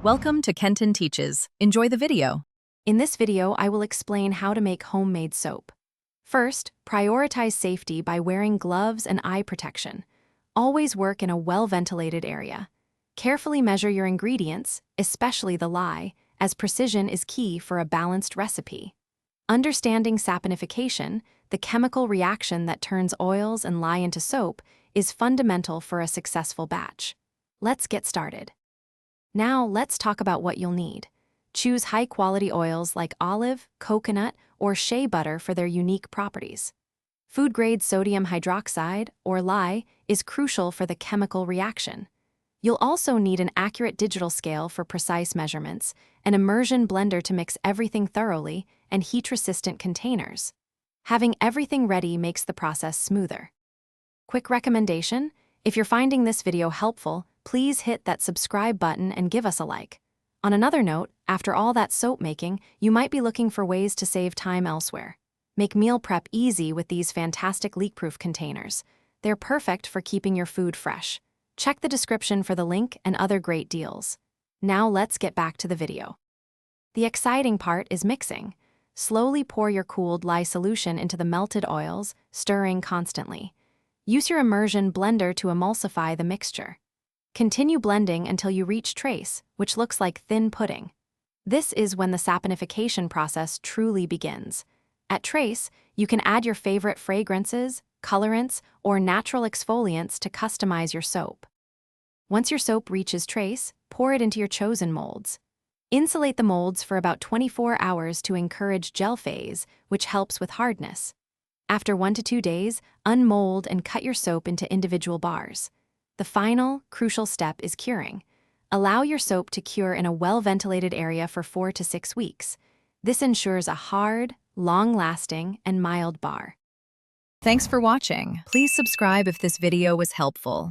Welcome to Kenton Teaches. Enjoy the video. In this video, I will explain how to make homemade soap. First, prioritize safety by wearing gloves and eye protection. Always work in a well-ventilated area. Carefully measure your ingredients, especially the lye, as precision is key for a balanced recipe. Understanding saponification, the chemical reaction that turns oils and lye into soap, is fundamental for a successful batch. Let's get started. Now, let's talk about what you'll need. Choose high-quality oils like olive, coconut, or shea butter for their unique properties. Food-grade sodium hydroxide, or lye, is crucial for the chemical reaction. You'll also need an accurate digital scale for precise measurements, an immersion blender to mix everything thoroughly, and heat-resistant containers. Having everything ready makes the process smoother. Quick recommendation: if you're finding this video helpful, please hit that subscribe button and give us a like. On another note, after all that soap making, you might be looking for ways to save time elsewhere. Make meal prep easy with these fantastic leak-proof containers. They're perfect for keeping your food fresh. Check the description for the link and other great deals. Now let's get back to the video. The exciting part is mixing. Slowly pour your cooled lye solution into the melted oils, stirring constantly. Use your immersion blender to emulsify the mixture. Continue blending until you reach trace, which looks like thin pudding. This is when the saponification process truly begins. At trace, you can add your favorite fragrances, colorants, or natural exfoliants to customize your soap. Once your soap reaches trace, pour it into your chosen molds. Insulate the molds for about 24 hours to encourage gel phase, which helps with hardness. After 1 to 2 days, unmold and cut your soap into individual bars. The final, crucial step is curing. Allow your soap to cure in a well-ventilated area for 4 to 6 weeks. This ensures a hard, long-lasting, and mild bar. Thanks for watching. Please subscribe if this video was helpful.